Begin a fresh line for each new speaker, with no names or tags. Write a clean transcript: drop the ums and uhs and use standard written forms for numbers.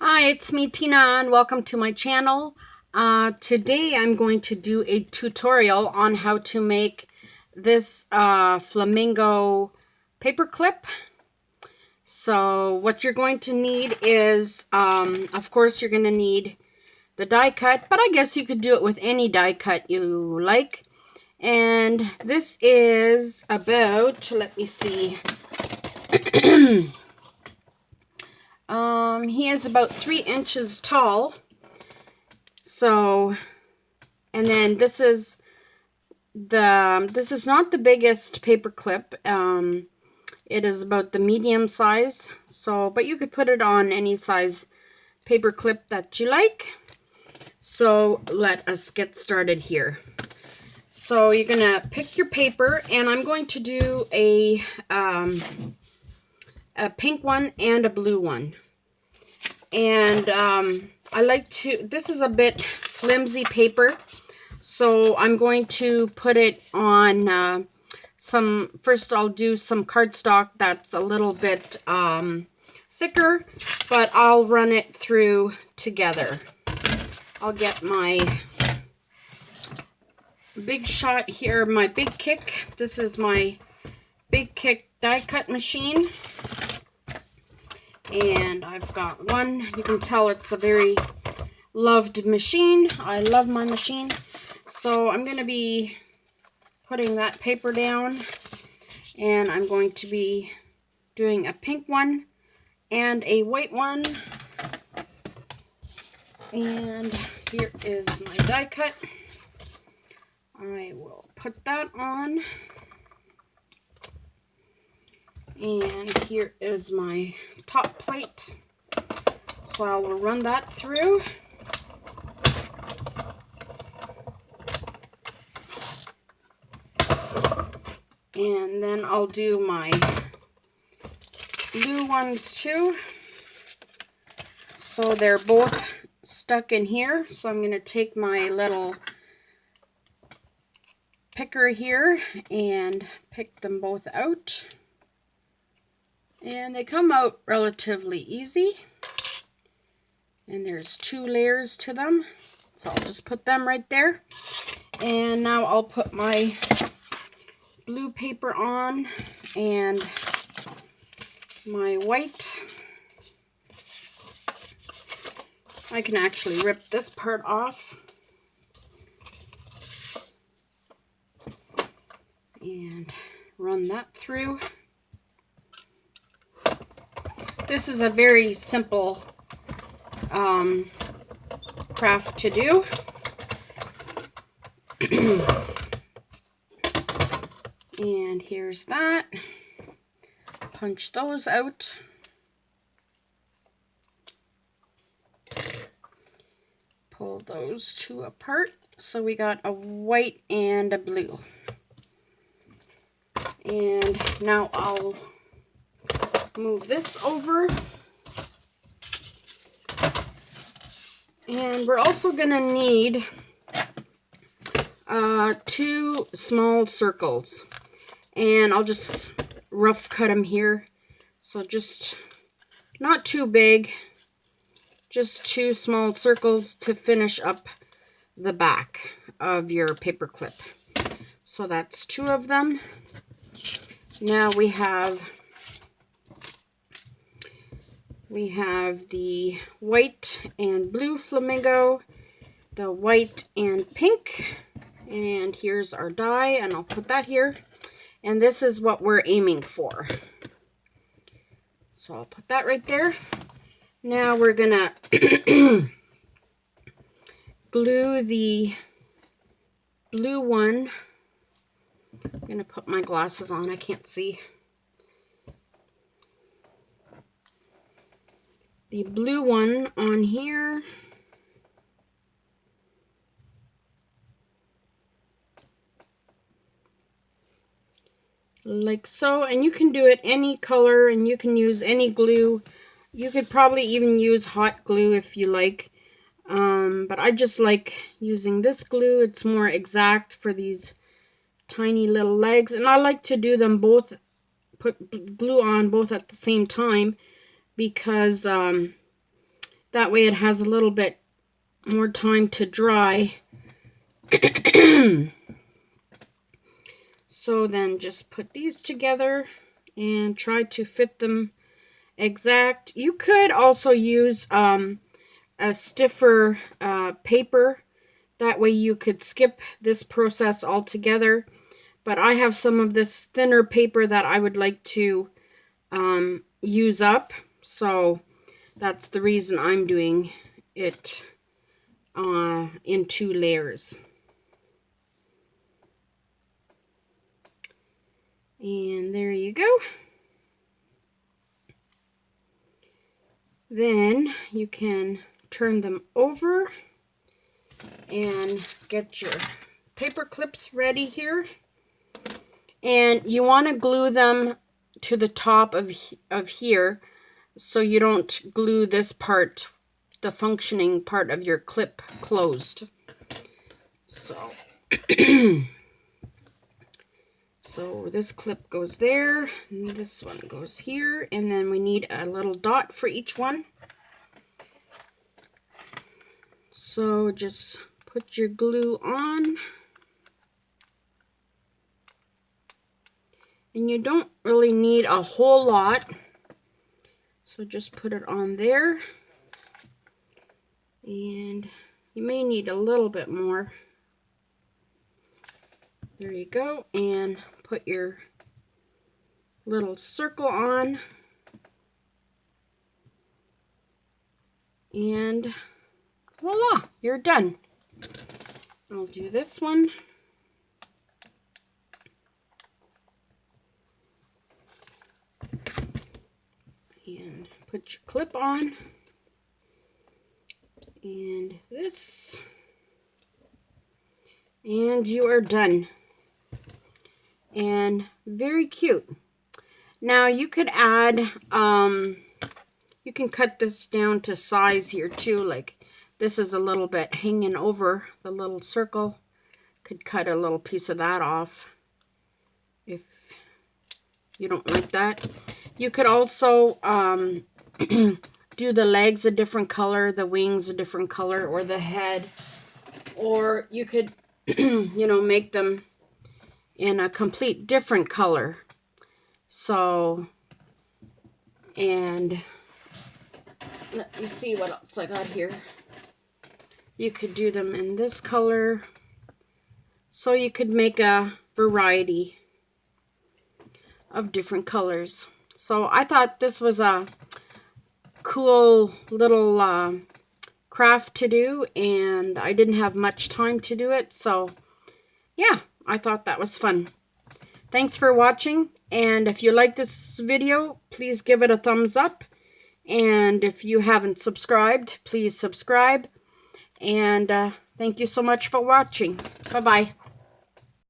Hi, it's me, Tina, and welcome to my channel. Today I'm going to do a tutorial on how to make this Flamingo paperclip. So what you're going to need is, of course, you're going to need the die cut, but I guess you could do it with any die cut you like. And this is about, let me see, he is about 3 inches tall. So, and then this is not the biggest paper clip. It is about the medium size. So, but you could put it on any size paper clip that you like. So let us get started here. So you're gonna pick your paper, and I'm going to do a pink one and a blue one. And I like to, this is a bit flimsy paper, so I'm going to put it on first I'll do some cardstock that's a little bit thicker, but I'll run it through together. I'll get my big shot here, my big kick. This is my big kick die cut machine. And I've got one. You can tell it's a very loved machine. I love my machine. So I'm going to be putting that paper down, and I'm going to be doing a pink one and a white one. And here is my die cut. I will put that on. And here is my top plate. So I will run that through. And then I'll do my blue ones too. So they're both stuck in here. So I'm going to take my little picker here and pick them both out. And they come out relatively easy. And there's 2 layers to them. So I'll just put them right there. And now I'll put my blue paper on and my white. I can actually rip this part off. And run that through. This is a very simple craft to do. And here's that. Punch those out. Pull those 2 apart. So we got a white and a blue. And now I'll move this over. And we're also going to need 2 small circles. And I'll just rough cut them here. So just not too big. Just 2 small circles to finish up the back of your paper clip. So that's 2 of them. Now we have the white and blue flamingo, the white and pink, and here's our die, and I'll put that here. And this is what we're aiming for. So I'll put that right there. Now we're gonna glue the blue one. I'm gonna put my glasses on, I can't see. The blue one on here. Like so, and you can do it any color, and you can use any glue. You could probably even use hot glue if you like. But I just like using this glue. It's more exact for these tiny little legs, and I like to do them both, put glue on both at the same time, because That way it has a little bit more time to dry. So then just put these together and try to fit them exact. You could also use a stiffer paper. That way you could skip this process altogether. But I have some of this thinner paper that I would like to use up. So that's the reason I'm doing it in 2 layers. And there you go. Then you can turn them over and get your paper clips ready here. And you want to glue them to the top of here, so you don't glue this part, the functioning part of your clip, closed. So so this clip goes there, and this one goes here, and then we need a little dot for each one. So just put your glue on. And you don't really need a whole lot, so just put it on there. And you may need a little bit more. There you go. And put your little circle on. And voila, you're done. I'll do this one. And put your clip on. And this. And you are done. And very cute. Now you could add, you can cut this down to size here too. Like this is a little bit hanging over the little circle. Could cut a little piece of that off if you don't like that. You could also do the legs a different color, the wings a different color, or the head. Or you could, you know, make them in a complete different color. So, and let me see what else I got here. You could do them in this color. So you could make a variety of different colors. So I thought this was a cool little craft to do, and I didn't have much time to do it. So yeah, I thought that was fun. Thanks for watching, and if you like this video, please give it a thumbs up. And if you haven't subscribed, please subscribe. And thank you so much for watching. Bye-bye.